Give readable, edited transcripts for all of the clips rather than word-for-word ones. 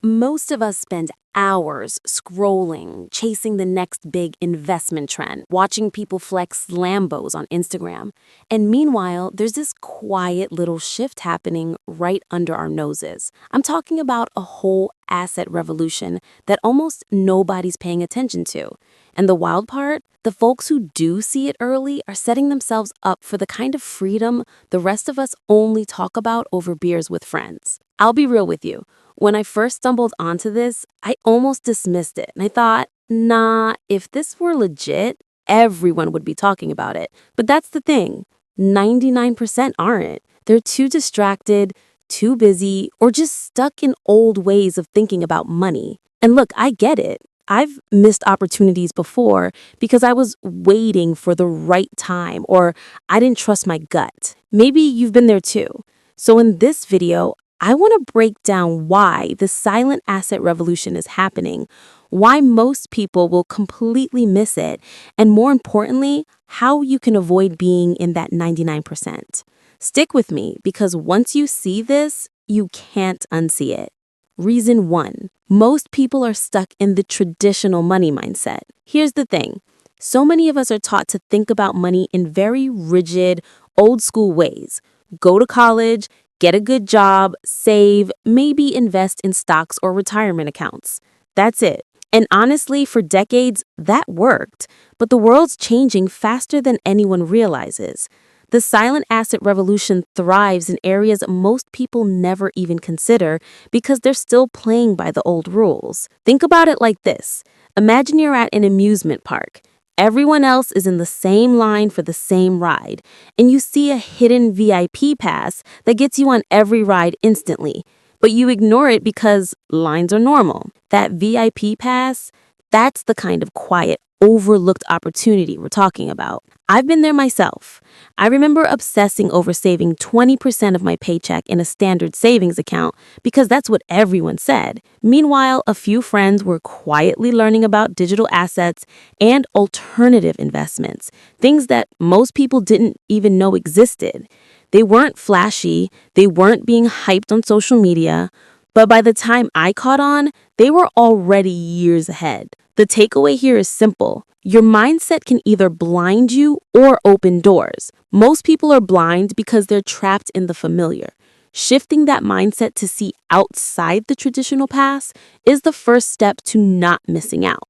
Most of us spend hours scrolling, chasing the next big investment trend, watching people flex Lambos on Instagram. And meanwhile, there's this quiet little shift happening right under our noses. I'm talking about a whole asset revolution that almost nobody's paying attention to. And the wild part? The folks who do see it early are setting themselves up for the kind of freedom the rest of us only talk about over beers with friends. I'll be real with you. When I first stumbled onto this, I almost dismissed it. And I thought, nah, if this were legit, everyone would be talking about it. But that's the thing. 99% aren't. They're too distracted, too busy, or just stuck in old ways of thinking about money. And look, I get it. I've missed opportunities before because I was waiting for the right time or I didn't trust my gut. Maybe you've been there too. So in this video, I want to break down why the silent asset revolution is happening, why most people will completely miss it, and more importantly, how you can avoid being in that 99%. Stick with me because once you see this, you can't unsee it. Reason 1. Most people are stuck in the traditional money mindset. Here's the thing. So many of us are taught to think about money in very rigid, old-school ways. Go to college, get a good job, save, maybe invest in stocks or retirement accounts. That's it. And honestly, for decades, that worked. But the world's changing faster than anyone realizes. The silent asset revolution thrives in areas most people never even consider because they're still playing by the old rules. Think about it like this. Imagine you're at an amusement park. Everyone else is in the same line for the same ride, and you see a hidden VIP pass that gets you on every ride instantly. But you ignore it because lines are normal. That VIP pass, that's the kind of quiet, overlooked opportunity we're talking about. I've been there myself. I remember obsessing over saving 20% of my paycheck in a standard savings account because that's what everyone said. Meanwhile, a few friends were quietly learning about digital assets and alternative investments, things that most people didn't even know existed. They weren't flashy, they weren't being hyped on social media, but by the time I caught on, they were already years ahead. The takeaway here is simple. Your mindset can either blind you or open doors. Most people are blind because they're trapped in the familiar. Shifting that mindset to see outside the traditional path is the first step to not missing out.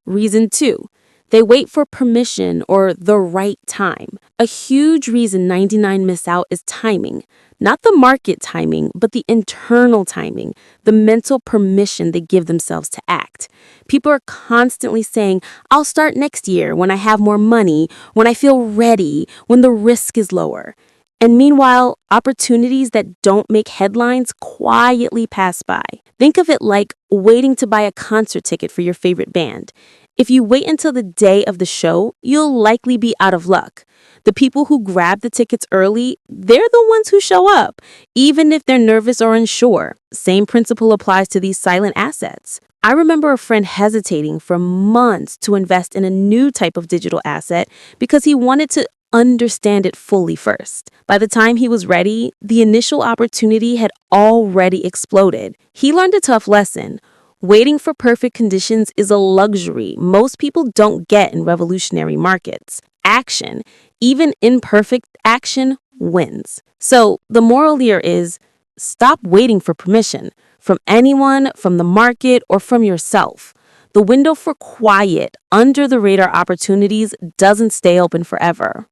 Reason 2. They wait for permission or the right time. A huge reason 99 miss out is timing. Not the market timing, but the internal timing, the mental permission they give themselves to act. People are constantly saying, I'll start next year when I have more money, when I feel ready, when the risk is lower. And meanwhile, opportunities that don't make headlines quietly pass by. Think of it like waiting to buy a concert ticket for your favorite band. If you wait until the day of the show, you'll likely be out of luck. The people who grab the tickets early, they're the ones who show up, even if they're nervous or unsure. Same principle applies to these silent assets. I remember a friend hesitating for months to invest in a new type of digital asset because he wanted to understand it fully first. By the time he was ready, the initial opportunity had already exploded. He learned a tough lesson. Waiting for perfect conditions is a luxury most people don't get in revolutionary markets. Action, even imperfect action, wins. So the moral here is stop waiting for permission from anyone, from the market, or from yourself. The window for quiet, under-the-radar opportunities doesn't stay open forever.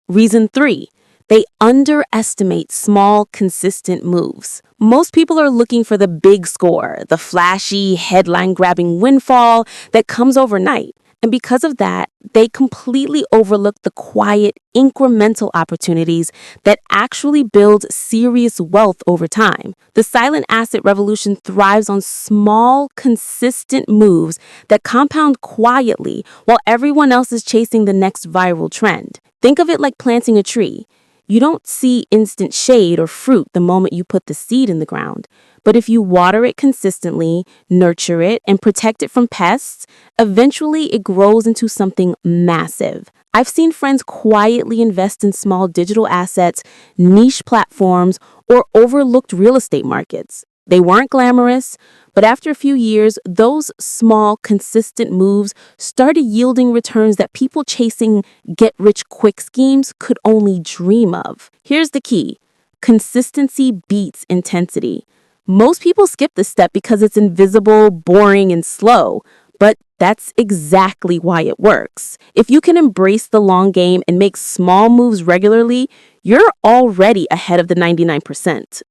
Reason 3. They underestimate small, consistent moves. Most people are looking for the big score, the flashy, headline-grabbing windfall that comes overnight. And because of that, they completely overlook the quiet, incremental opportunities that actually build serious wealth over time. The silent asset revolution thrives on small, consistent moves that compound quietly while everyone else is chasing the next viral trend. Think of it like planting a tree. You don't see instant shade or fruit the moment you put the seed in the ground. But if you water it consistently, nurture it, and protect it from pests, eventually it grows into something massive. I've seen friends quietly invest in small digital assets, niche platforms, or overlooked real estate markets. They weren't glamorous, but after a few years, those small, consistent moves started yielding returns that people chasing get-rich-quick schemes could only dream of. Here's the key. Consistency beats intensity. Most people skip this step because it's invisible, boring, and slow, but that's exactly why it works. If you can embrace the long game and make small moves regularly, you're already ahead of the 99%.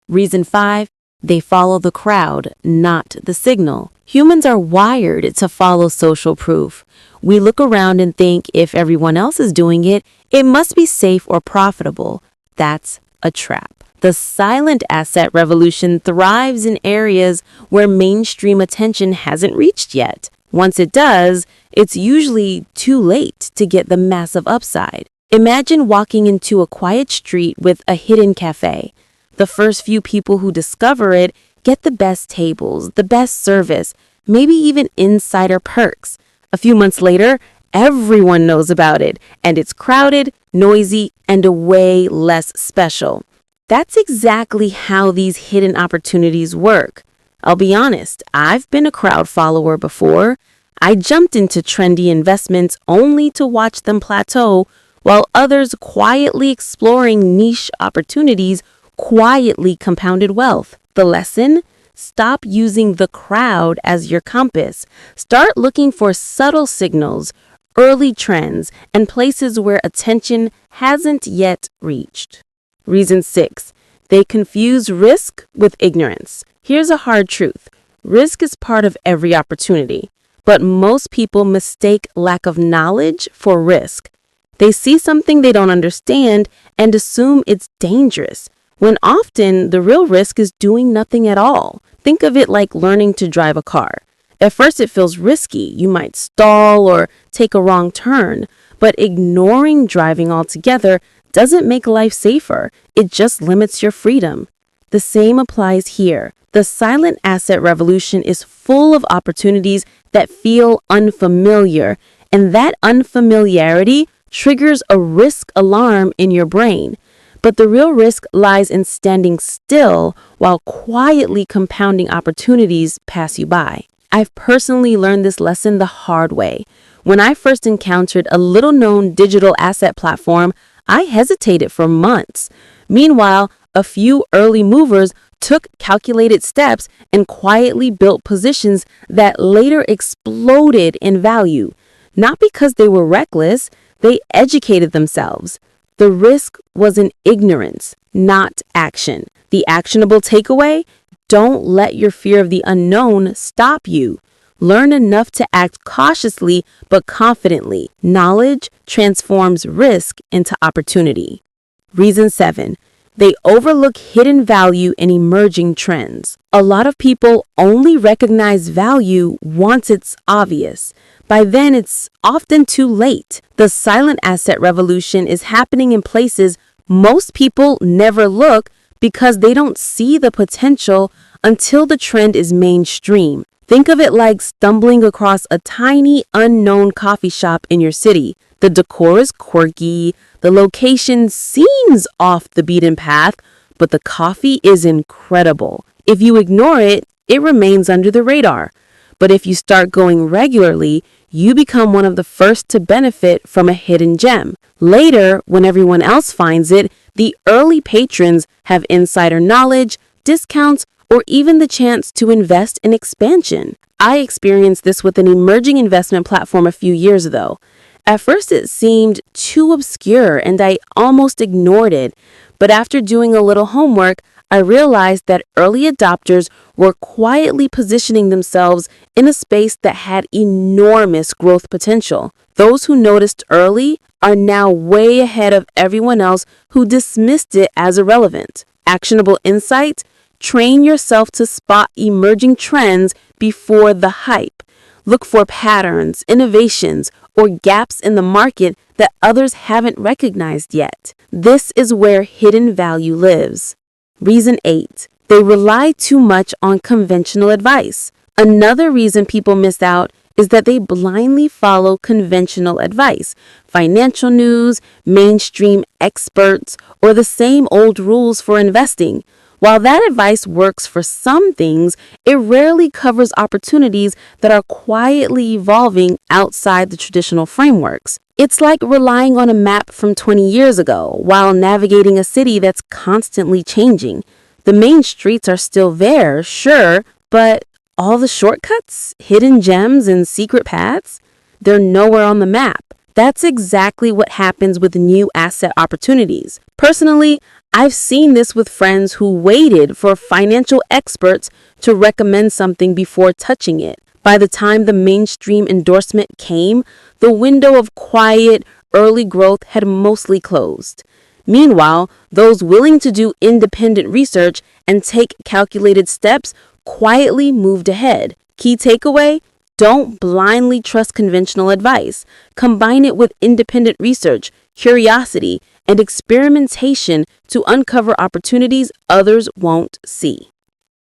Reason 5, they follow the crowd, not the signal. Humans are wired to follow social proof. We look around and think if everyone else is doing it, it must be safe or profitable. That's a trap. The silent asset revolution thrives in areas where mainstream attention hasn't reached yet. Once it does, it's usually too late to get the massive upside. Imagine walking into a quiet street with a hidden cafe. The first few people who discover it get the best tables, the best service, maybe even insider perks. A few months later, everyone knows about it, and it's crowded, noisy, and way less special. That's exactly how these hidden opportunities work. I'll be honest, I've been a crowd follower before. I jumped into trendy investments only to watch them plateau, while others quietly exploring niche opportunities quietly compounded wealth. The lesson? Stop using the crowd as your compass. Start looking for subtle signals, early trends, and places where attention hasn't yet reached. Reason 6, they confuse risk with ignorance. Here's a hard truth. Risk is part of every opportunity, but most people mistake lack of knowledge for risk. They see something they don't understand and assume it's dangerous, when often the real risk is doing nothing at all. Think of it like learning to drive a car. At first it feels risky. You might stall or take a wrong turn, but ignoring driving altogether doesn't make life safer. It just limits your freedom. The same applies here. The silent asset revolution is full of opportunities that feel unfamiliar, and that unfamiliarity triggers a risk alarm in your brain. But the real risk lies in standing still while quietly compounding opportunities pass you by. I've personally learned this lesson the hard way. When I first encountered a little-known digital asset platform, I hesitated for months. Meanwhile, a few early movers took calculated steps and quietly built positions that later exploded in value. Not because they were reckless, they educated themselves. The risk was in ignorance, not action. The actionable takeaway? Don't let your fear of the unknown stop you. Learn enough to act cautiously but confidently. Knowledge transforms risk into opportunity. Reason 7. They overlook hidden value in emerging trends. A lot of people only recognize value once it's obvious. By then, it's often too late. The silent asset revolution is happening in places most people never look because they don't see the potential until the trend is mainstream. Think of it like stumbling across a tiny, unknown coffee shop in your city. The decor is quirky, the location seems off the beaten path, but the coffee is incredible. If you ignore it, it remains under the radar. But if you start going regularly, you become one of the first to benefit from a hidden gem. Later, when everyone else finds it, the early patrons have insider knowledge, discounts, or even the chance to invest in expansion. I experienced this with an emerging investment platform a few years ago. At first, it seemed too obscure and I almost ignored it. But after doing a little homework, I realized that early adopters were quietly positioning themselves in a space that had enormous growth potential. Those who noticed early are now way ahead of everyone else who dismissed it as irrelevant. Actionable insight? Train yourself to spot emerging trends before the hype. Look for patterns, innovations, or gaps in the market that others haven't recognized yet. This is where hidden value lives. Reason 8. They rely too much on conventional advice. Another reason people miss out is that they blindly follow conventional advice, financial news, mainstream experts, or the same old rules for investing. While that advice works for some things, it rarely covers opportunities that are quietly evolving outside the traditional frameworks. It's like relying on a map from 20 years ago while navigating a city that's constantly changing. The main streets are still there, sure, but all the shortcuts, hidden gems, and secret paths? They're nowhere on the map. That's exactly what happens with new asset opportunities. Personally, I've seen this with friends who waited for financial experts to recommend something before touching it. By the time the mainstream endorsement came, the window of quiet, early growth had mostly closed. Meanwhile, those willing to do independent research and take calculated steps quietly moved ahead. Key takeaway: don't blindly trust conventional advice. Combine it with independent research, curiosity, and experimentation to uncover opportunities others won't see.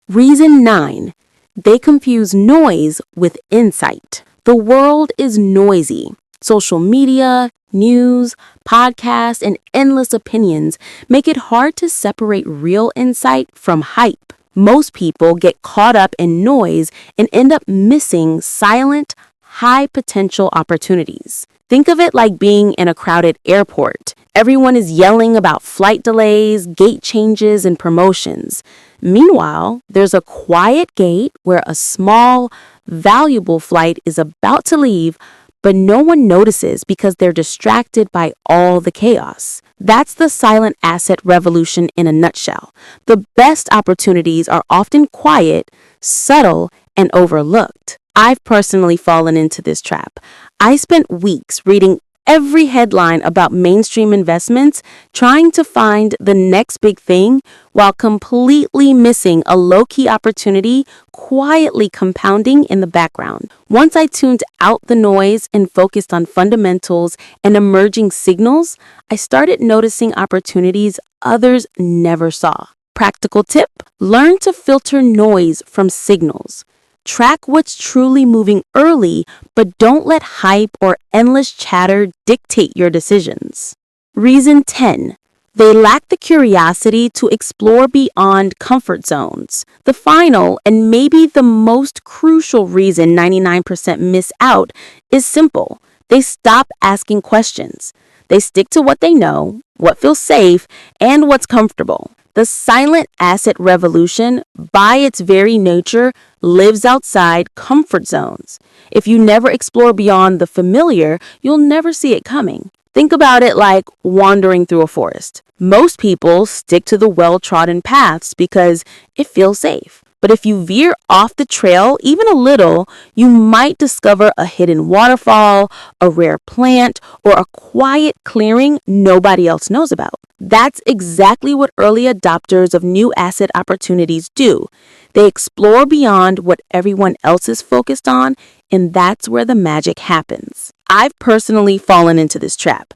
Reason 9. They confuse noise with insight. The world is noisy. Social media, news, podcasts, and endless opinions make it hard to separate real insight from hype. Most people get caught up in noise and end up missing silent, high-potential opportunities. Think of it like being in a crowded airport. Everyone is yelling about flight delays, gate changes, and promotions. Meanwhile, there's a quiet gate where a small, valuable flight is about to leave, but no one notices because they're distracted by all the chaos. That's the silent asset revolution in a nutshell. The best opportunities are often quiet, subtle, and overlooked. I've personally fallen into this trap. I spent weeks reading every headline about mainstream investments, trying to find the next big thing while completely missing a low-key opportunity quietly compounding in the background. Once I tuned out the noise and focused on fundamentals and emerging signals, I started noticing opportunities others never saw. Practical tip: learn to filter noise from signals. Track what's truly moving early, but don't let hype or endless chatter dictate your decisions. Reason 10. They lack the curiosity to explore beyond comfort zones. The final and maybe the most crucial reason 99% miss out is simple. They stop asking questions. They stick to what they know, what feels safe, and what's comfortable. The silent asset revolution, by its very nature, lives outside comfort zones. If you never explore beyond the familiar, you'll never see it coming. Think about it like wandering through a forest. Most people stick to the well-trodden paths because it feels safe. But if you veer off the trail even a little, you might discover a hidden waterfall, a rare plant, or a quiet clearing nobody else knows about. That's exactly what early adopters of new asset opportunities do. They explore beyond what everyone else is focused on, and that's where the magic happens. I've personally fallen into this trap.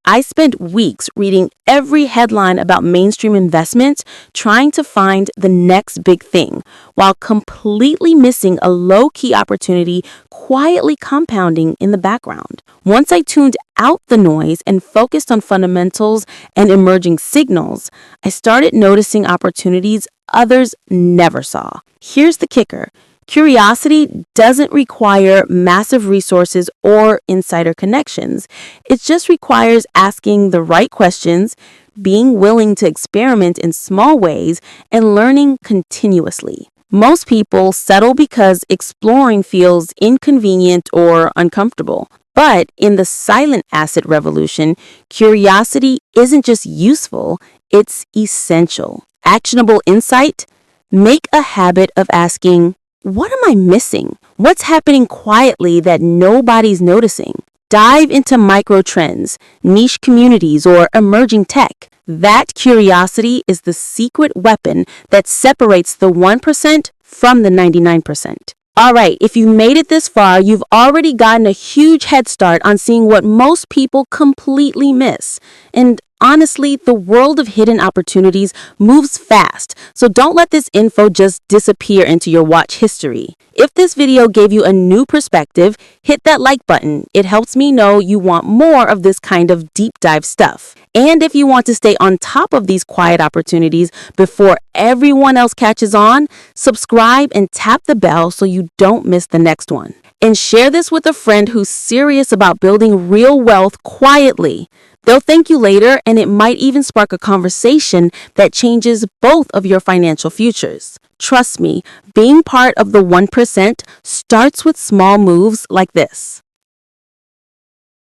I spent weeks reading every headline about mainstream investments, trying to find the next big thing, while completely missing a low-key opportunity quietly compounding in the background. Once I tuned out the noise and focused on fundamentals and emerging signals, I started noticing opportunities others never saw. Here's the kicker. Curiosity doesn't require massive resources or insider connections. It just requires asking the right questions, being willing to experiment in small ways, and learning continuously. Most people settle because exploring feels inconvenient or uncomfortable. But in the silent asset revolution, curiosity isn't just useful, it's essential. Actionable insight: make a habit of asking, what am I missing? What's happening quietly that nobody's noticing? Dive into micro trends, niche communities, or emerging tech. That curiosity is the secret weapon that separates the 1% from the 99%. All right, if you made it this far, you've already gotten a huge head start on seeing what most people completely miss. And Honestly, the world of hidden opportunities moves fast, so don't let this info just disappear into your watch history. If this video gave you a new perspective, hit that like button. It helps me know you want more of this kind of deep dive stuff. And if you want to stay on top of these quiet opportunities before everyone else catches on, subscribe and tap the bell so you don't miss the next one. And share this with a friend who's serious about building real wealth quietly. They'll thank you later, and it might even spark a conversation that changes both of your financial futures. Trust me, being part of the 1% starts with small moves like this.